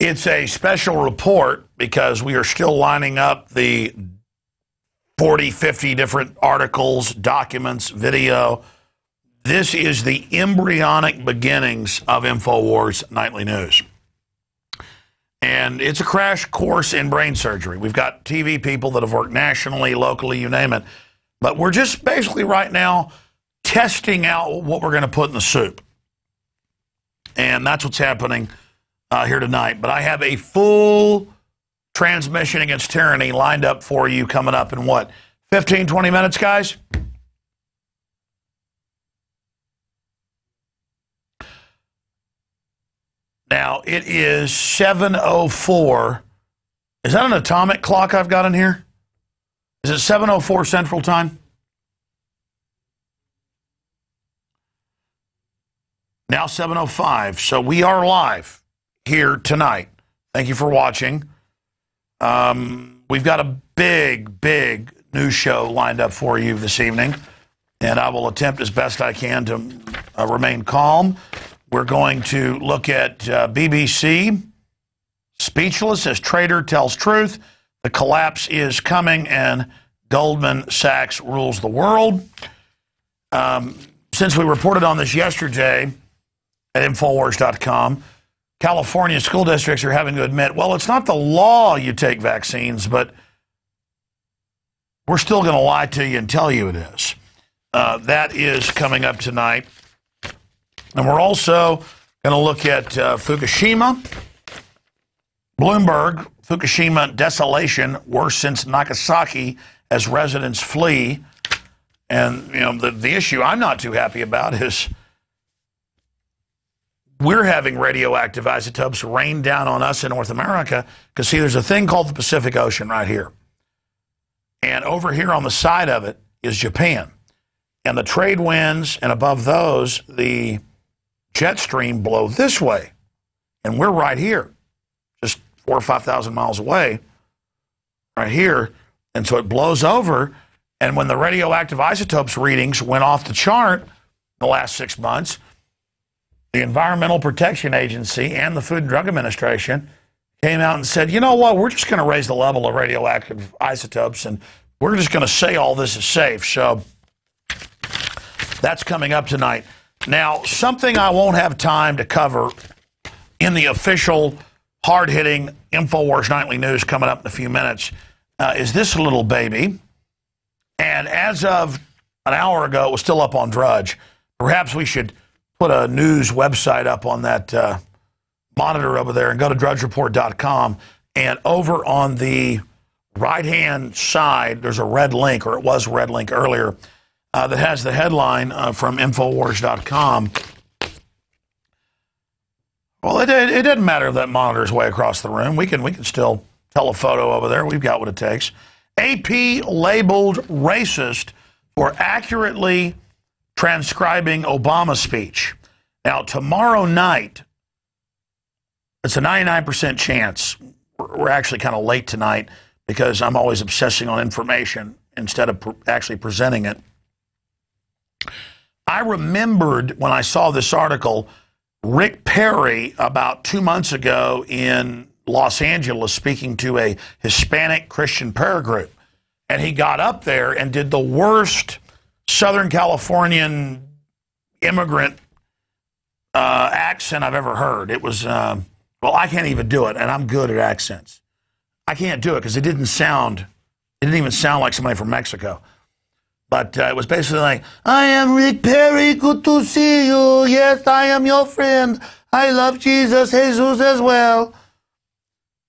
It's a special report because we are still lining up the 40, 50 different articles, documents, video. This is the embryonic beginnings of InfoWars Nightly News. And it's a crash course in brain surgery. We've got TV people that have worked nationally, locally, you name it. But we're just basically right now testing out what we're going to put in the soup. And that's what's happening here tonight. But I have a full transmission against tyranny lined up for you coming up in what, 15, 20 minutes, guys? Now, it is 7:04. Is that an atomic clock I've got in here? Is it 7:04 Central Time? Now 7:05. So we are live here tonight. Thank you for watching. We've got a big, big news show lined up for you this evening, and I will attempt as best I can to remain calm. We're going to look at BBC, speechless as traitor tells truth. The collapse is coming, and Goldman Sachs rules the world. Since we reported on this yesterday at Infowars.com, California school districts are having to admit, well, it's not the law you take vaccines, but we're still going to lie to you and tell you it is. That is coming up tonight. And we're also going to look at Fukushima. Bloomberg, Fukushima desolation, worse since Nagasaki as residents flee. And, you know, the issue I'm not too happy about is we're having radioactive isotopes rain down on us in North America because, see, there's a thing called the Pacific Ocean right here. And over here on the side of it is Japan. And the trade winds, and above those, the jet stream blow this way. And we're right here, just 4,000 or 5,000 miles away, right here. And so it blows over. And when the radioactive isotopes readings went off the chart in the last 6 months, the Environmental Protection Agency and the Food and Drug Administration came out and said, you know what, we're just going to raise the level of radioactive isotopes, and we're just going to say all this is safe. So that's coming up tonight. Now, something I won't have time to cover in the official, hard-hitting InfoWars Nightly News coming up in a few minutes is this little baby. And as of an hour ago, it was still up on Drudge. Perhaps we should put a news website up on that monitor over there and go to drudgereport.com. And over on the right-hand side, there's a red link, or it was a red link earlier, that has the headline from Infowars.com. Well, it doesn't matter if that monitor is way across the room. We can still tell a photo over there. We've got what it takes. AP labeled racist for accurately transcribing Obama's speech. Now, tomorrow night, it's a 99% chance. We're actually kind of late tonight because I'm always obsessing on information instead of actually presenting it. I remembered when I saw this article, Rick Perry about 2 months ago in Los Angeles speaking to a Hispanic Christian prayer group. And he got up there and did the worst Southern Californian immigrant accent I've ever heard. It was, well, I can't even do it, and I'm good at accents. I can't do it because it didn't even sound like somebody from Mexico. But it was basically like, I am Rick Perry, good to see you. Yes, I am your friend. I love Jesus as well.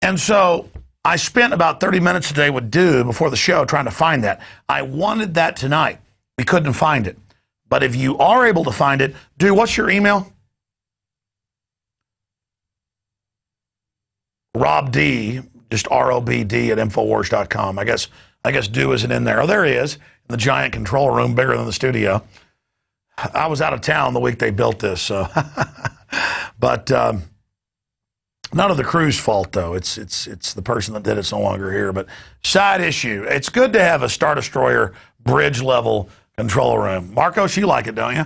And so I spent about 30 minutes a day with Dude before the show trying to find that. I wanted that tonight. We couldn't find it. But if you are able to find it, Dude, what's your email? Rob D, just R-O-B-D at Infowars.com. I guess Dew isn't in there. Oh, there he is, in the giant control room, bigger than the studio. I was out of town the week they built this, so. But none of the crew's fault, though. It's the person that did it's no longer here. But side issue, it's good to have a Star Destroyer bridge-level control room. Marcos, you like it, don't you?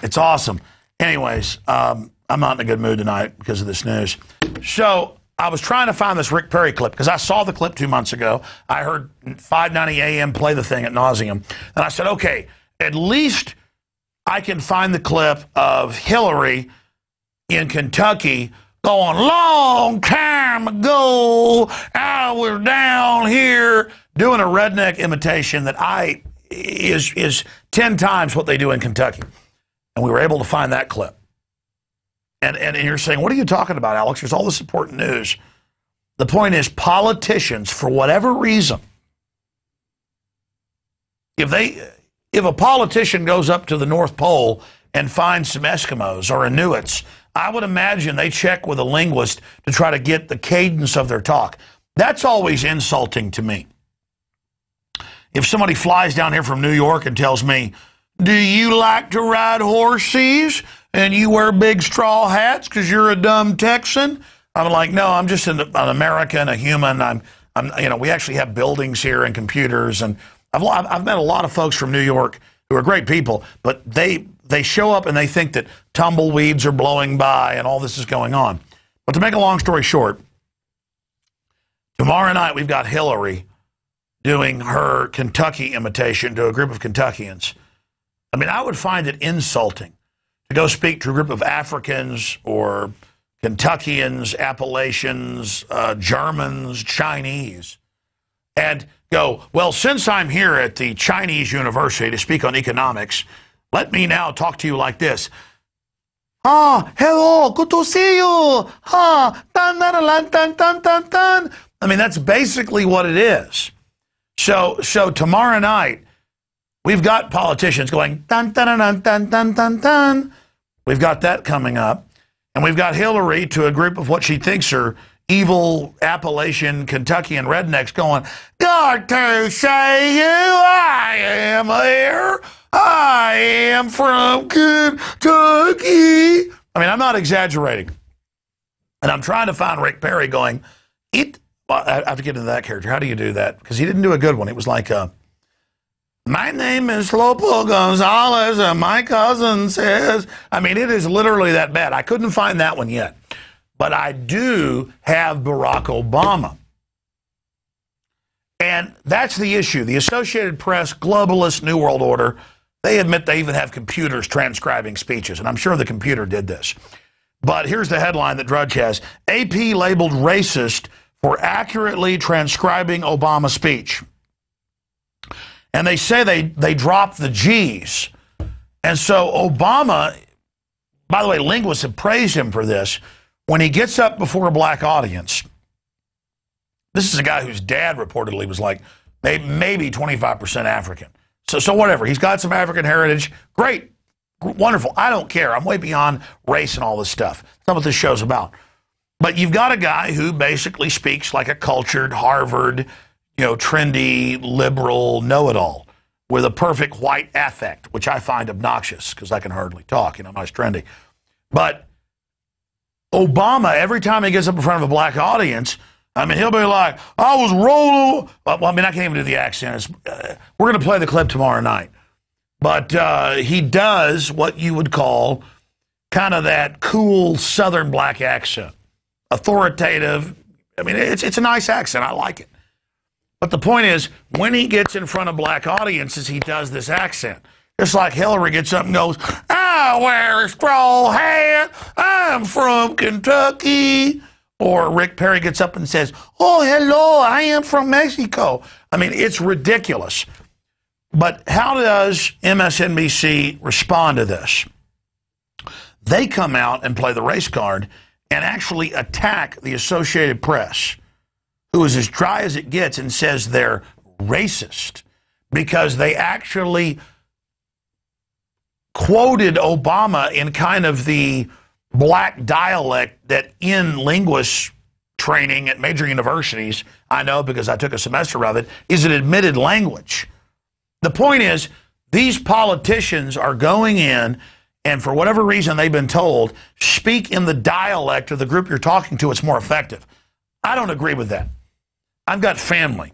It's awesome. Anyways, I'm not in a good mood tonight because of this news. So I was trying to find this Rick Perry clip because I saw the clip 2 months ago. I heard 590 AM play the thing at nauseum. And I said, okay, at least I can find the clip of Hillary in Kentucky going, long time ago, I was down here, doing a redneck imitation that is 10 times what they do in Kentucky. And we were able to find that clip. And you're saying, what are you talking about, Alex? There's all this important news. The point is, politicians, for whatever reason, if a politician goes up to the North Pole and finds some Eskimos or Inuits, I would imagine they check with a linguist to try to get the cadence of their talk. That's always insulting to me. If somebody flies down here from New York and tells me, do you like to ride horses and you wear big straw hats because you're a dumb Texan? I'm like, no, I'm just an American, a human. We actually have buildings here and computers, and I've met a lot of folks from New York who are great people, but they show up and they think that tumbleweeds are blowing by and all this is going on. But to make a long story short, tomorrow night we've got Hillary doing her Kentucky imitation to a group of Kentuckians. I mean, I would find it insulting to go speak to a group of Africans or Kentuckians, Appalachians, Germans, Chinese, and go, well, since I'm here at the Chinese University to speak on economics, let me now talk to you like this. Hello, good to see you. Dun. I mean, that's basically what it is. So tomorrow night, we've got politicians going, dun, dun, dun, dun, dun, dun, dun. We've got that coming up. And we've got Hillary to a group of what she thinks are evil Appalachian, Kentuckian rednecks going, God to say you, I am here. I am from Kentucky. I mean, I'm not exaggerating. And I'm trying to find Rick Perry going, well, I have to get into that character. How do you do that? Because he didn't do a good one. It was like, my name is Lopo Gonzalez, and my cousin says, I mean, it is literally that bad. I couldn't find that one yet. But I do have Barack Obama. And that's the issue. The Associated Press, globalist, New World Order, they admit they even have computers transcribing speeches. And I'm sure the computer did this. But here's the headline that Drudge has. AP labeled racist for accurately transcribing Obama's speech. And they say they dropped the G's. And so Obama, by the way, linguists have praised him for this. When he gets up before a black audience, this is a guy whose dad reportedly was like maybe 25% African. So whatever. He's got some African heritage. Great. Wonderful. I don't care. I'm way beyond race and all this stuff. That's not what this show's about. But you've got a guy who basically speaks like a cultured Harvard, trendy, liberal know-it-all with a perfect white affect, which I find obnoxious because I can hardly talk. I'm not as trendy. But Obama, every time he gets up in front of a black audience, I mean, he'll be like, I was rolling. Well, I mean, I can't even do the accent. We're going to play the clip tomorrow night. But he does what you would call kind of that cool Southern black accent. Authoritative. I mean, it's a nice accent. I like it. But the point is, when he gets in front of black audiences, he does this accent. Just like Hillary gets up and goes, I wear a straw hat. I'm from Kentucky. Or Rick Perry gets up and says, oh, hello, I am from Mexico. I mean, it's ridiculous. But how does MSNBC respond to this? They come out and play the race card and actually attack the Associated Press, who is as dry as it gets, and says they're racist because they actually quoted Obama in kind of the black dialect that in linguist training at major universities, I know because I took a semester of it, is an admitted language. The point is, these politicians are going in and for whatever reason they've been told, speak in the dialect of the group you're talking to, it's more effective. I don't agree with that. I've got family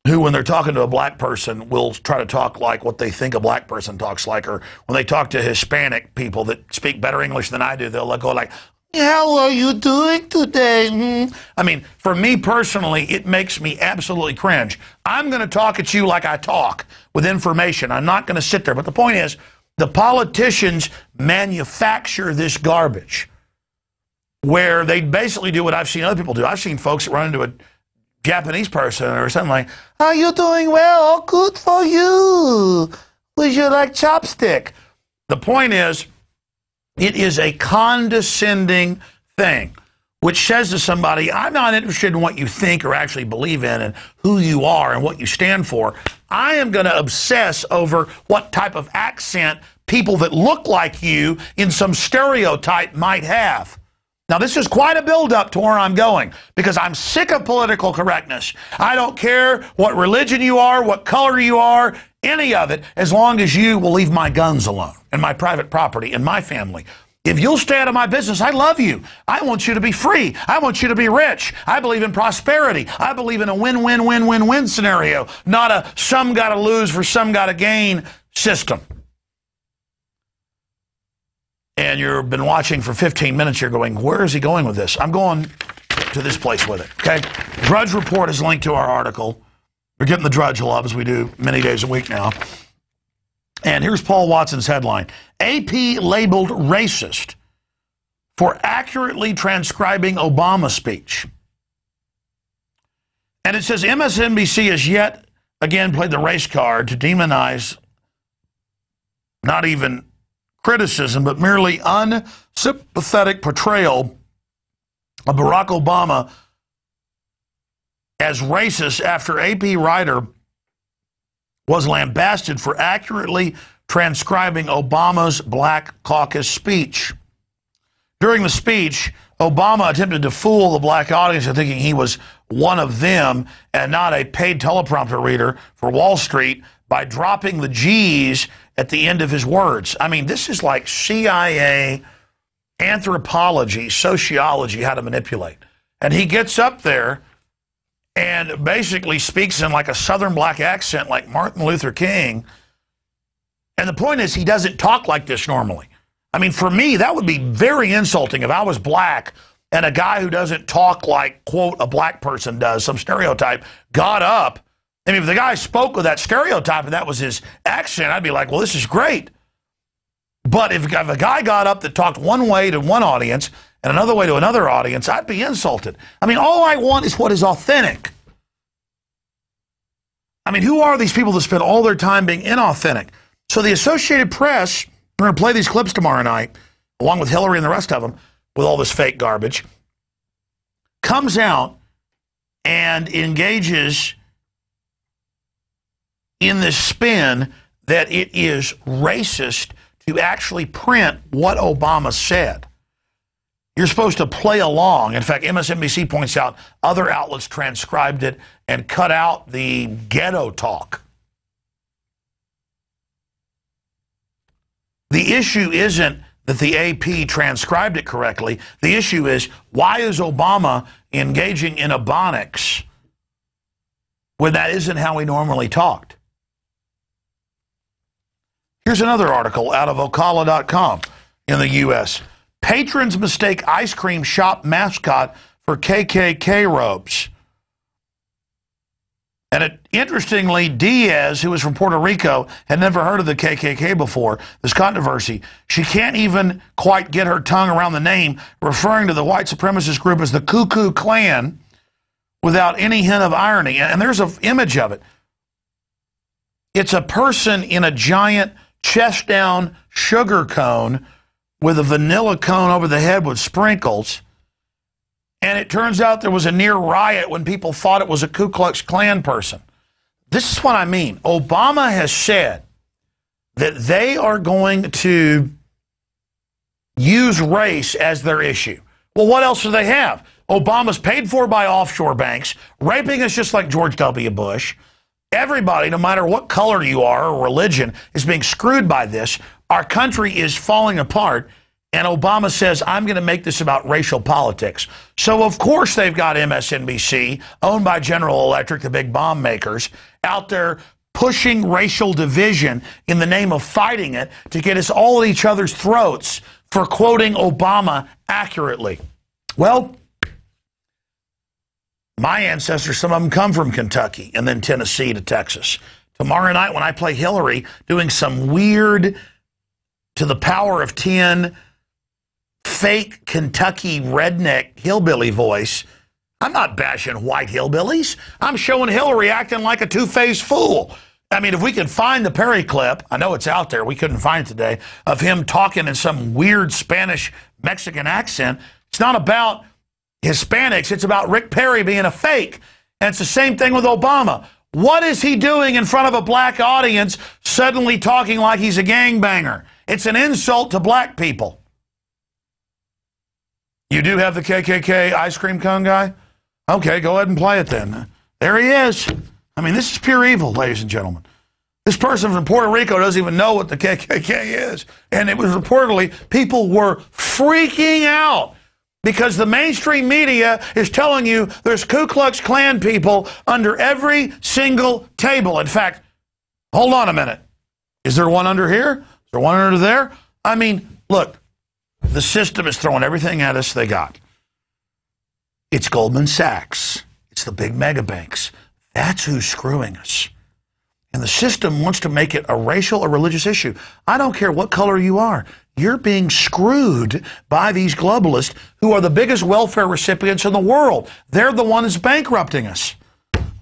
who, when they're talking to a black person, will try to talk like what they think a black person talks like, or when they talk to Hispanic people that speak better English than I do, they'll go like, how are you doing today? I mean, for me personally, it makes me absolutely cringe. I'm going to talk at you like I talk, with information. I'm not going to sit there. But the point is, the politicians manufacture this garbage, where they basically do what I've seen other people do. I've seen folks run into a Japanese person or something like, are you doing well? Good for you. Would you like chopstick? The point is, it is a condescending thing, which says to somebody, I'm not interested in what you think or actually believe in and who you are and what you stand for. I am going to obsess over what type of accent people that look like you in some stereotype might have. Now, this is quite a buildup to where I'm going, because I'm sick of political correctness. I don't care what religion you are, what color you are, any of it, as long as you will leave my guns alone and my private property and my family. If you'll stay out of my business, I love you. I want you to be free. I want you to be rich. I believe in prosperity. I believe in a win-win-win-win-win scenario, not a some got to lose for some got to gain system. And you've been watching for 15 minutes, you're going, where is he going with this? I'm going to this place with it, okay? Drudge Report is linked to our article. We're getting the Drudge love, as we do many days a week now. And here's Paul Watson's headline. AP labeled racist for accurately transcribing Obama speech. And it says MSNBC has yet again played the race card to demonize not even criticism, but merely unsympathetic portrayal of Barack Obama as racist after AP writer was lambasted for accurately transcribing Obama's Black Caucus speech. During the speech, Obama attempted to fool the black audience into thinking he was one of them and not a paid teleprompter reader for Wall Street by dropping the G's at the end of his words. I mean, this is like CIA, anthropology, sociology, how to manipulate. And he gets up there and basically speaks in like a Southern black accent like Martin Luther King. And the point is, he doesn't talk like this normally. I mean, for me, that would be very insulting if I was black and a guy who doesn't talk like, quote, a black person does, some stereotype, got up. I mean, if the guy spoke with that stereotype and that was his accent, I'd be like, well, this is great. But if a guy got up that talked one way to one audience and another way to another audience, I'd be insulted. I mean, all I want is what is authentic. I mean, who are these people that spend all their time being inauthentic? So the Associated Press, we're going to play these clips tomorrow night, along with Hillary and the rest of them, with all this fake garbage, comes out and engages in this spin that it is racist to actually print what Obama said. You're supposed to play along. In fact, MSNBC points out other outlets transcribed it and cut out the ghetto talk. The issue isn't that the AP transcribed it correctly. The issue is, why is Obama engaging in ebonics when that isn't how he normally talked? Here's another article out of Ocala.com in the U.S. Patrons mistake ice cream shop mascot for KKK robes. And interestingly, Diaz, who was from Puerto Rico, had never heard of the KKK before, this controversy. She can't even quite get her tongue around the name, referring to the white supremacist group as the Ku Klux Klan without any hint of irony. And there's an image of it. It's a person in a giant chest-down sugar cone with a vanilla cone over the head with sprinkles. And it turns out there was a near riot when people thought it was a Ku Klux Klan person. This is what I mean. Obama has said that they are going to use race as their issue. Well, what else do they have? Obama's paid for by offshore banks, raping us just like George W. Bush. Everybody, no matter what color you are or religion, is being screwed by this. Our country is falling apart. And Obama says, I'm going to make this about racial politics. So, of course, they've got MSNBC, owned by General Electric, the big bomb makers, out there pushing racial division in the name of fighting it to get us all at each other's throats for quoting Obama accurately. Well, my ancestors, some of them come from Kentucky and then Tennessee to Texas. Tomorrow night when I play Hillary doing some weird, to the power of 10, fake Kentucky redneck hillbilly voice, I'm not bashing white hillbillies. I'm showing Hillary acting like a two-faced fool. I mean, if we could find the Perry clip, I know it's out there, we couldn't find it today, of him talking in some weird Spanish Mexican accent. It's not about Hispanics, it's about Rick Perry being a fake. And it's the same thing with Obama. What is he doing in front of a black audience suddenly talking like he's a gangbanger? It's an insult to black people. You do have the KKK ice cream cone guy? Okay, go ahead and play it then. There he is. I mean, this is pure evil, ladies and gentlemen. This person from Puerto Rico doesn't even know what the KKK is. And it was reportedly, people were freaking out because the mainstream media is telling you there's Ku Klux Klan people under every single table. In fact, hold on a minute. Is there one under here? Is there one under there? I mean, look, the system is throwing everything at us they got. It's Goldman Sachs. It's the big mega banks. That's who's screwing us. And the system wants to make it a racial or religious issue. I don't care what color you are. You're being screwed by these globalists who are the biggest welfare recipients in the world. They're the ones bankrupting us.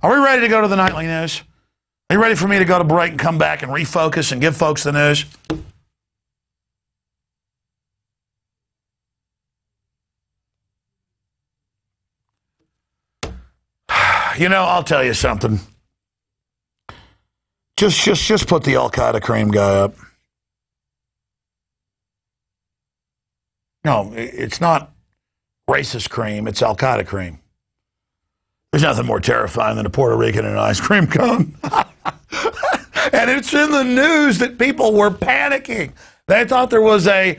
Are we ready to go to the nightly news? Are you ready for me to go to break and come back and refocus and give folks the news? You know, I'll tell you something. Just put the Al-Qaeda cream guy up. No, it's not racist cream. It's Al-Qaeda cream. There's nothing more terrifying than a Puerto Rican in an ice cream cone. And it's in the news that people were panicking. They thought there was a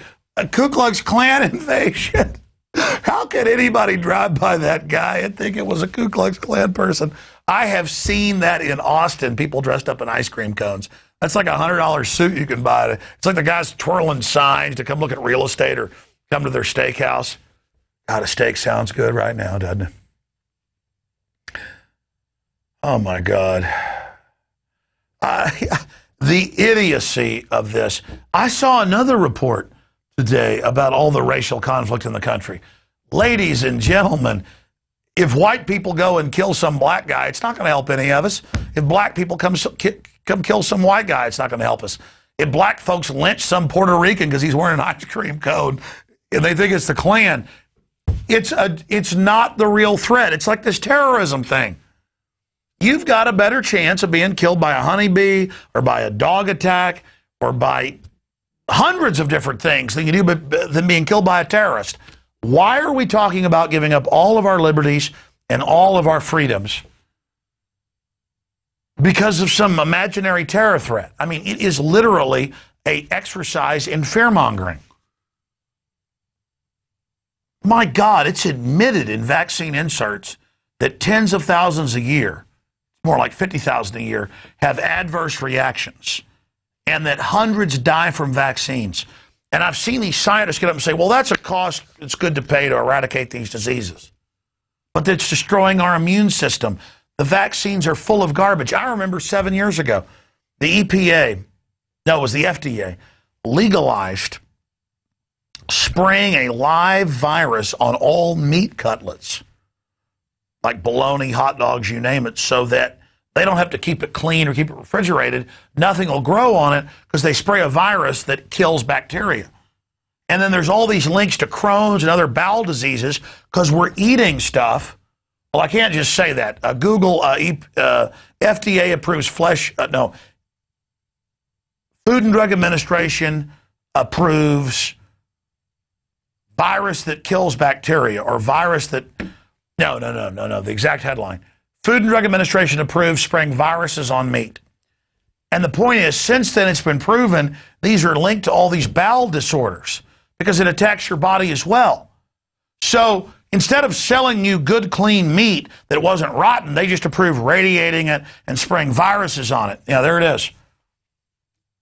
Ku Klux Klan invasion. How could anybody drive by that guy and think it was a Ku Klux Klan person? I have seen that in Austin, people dressed up in ice cream cones. That's like a $100 suit you can buy. It's like the guys twirling signs to come look at real estate or come to their steakhouse. God, a steak sounds good right now, doesn't it? Oh, my God. The idiocy of this. I saw another report today about all the racial conflict in the country. Ladies and gentlemen, if white people go and kill some black guy, it's not going to help any of us. If black people come kill some white guy, it's not going to help us. If black folks lynch some Puerto Rican because he's wearing an ice cream cone and they think it's the Klan, it's not the real threat. It's like this terrorism thing. You've got a better chance of being killed by a honeybee or by a dog attack or by hundreds of different things than you do than being killed by a terrorist. Why are we talking about giving up all of our liberties and all of our freedoms because of some imaginary terror threat? I mean, it is literally an exercise in fear-mongering. My God, it's admitted in vaccine inserts that tens of thousands a year, more like 50,000 a year, have adverse reactions, and that hundreds die from vaccines. And I've seen these scientists get up and say, well, that's a cost it's good to pay to eradicate these diseases. But it's destroying our immune system. The vaccines are full of garbage. I remember 7 years ago, the EPA, no, it was the FDA, legalized spraying a live virus on all meat cutlets, like bologna, hot dogs, you name it, so that they don't have to keep it clean or keep it refrigerated. Nothing will grow on it because they spray a virus that kills bacteria. And then there's all these links to Crohn's and other bowel diseases because we're eating stuff. Well, I can't just say that. Google FDA approves Food and Drug Administration approves virus that kills bacteria or virus that, no, the exact headline. Food and Drug Administration approves spraying viruses on meat. And the point is, since then, it's been proven these are linked to all these bowel disorders. because it attacks your body as well. So instead of selling you good, clean meat that wasn't rotten, they just approved radiating it and spraying viruses on it. Yeah, there it is.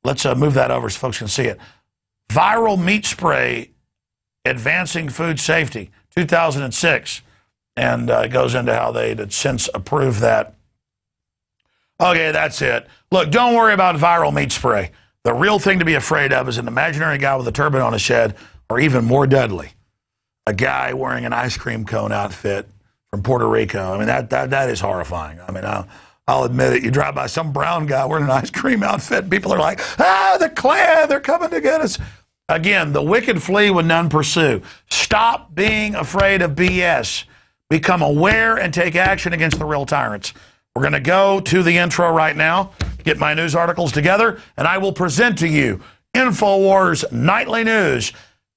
Let's move that over so folks can see it. Viral meat spray, advancing food safety, 2006. And it goes into how they had since approved that. Okay, that's it. Look, don't worry about viral meat spray. The real thing to be afraid of is an imaginary guy with a turban on his head, or even more deadly, a guy wearing an ice cream cone outfit from Puerto Rico. I mean, that is horrifying. I mean, I'll admit it. You drive by some brown guy wearing an ice cream outfit, and people are like, the Klan, they're coming to get us. Again, the wicked flee when none pursue. Stop being afraid of BS. Become aware and take action against the real tyrants. We're going to go to the intro right now, get my news articles together, and I will present to you InfoWars Nightly News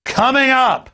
coming up.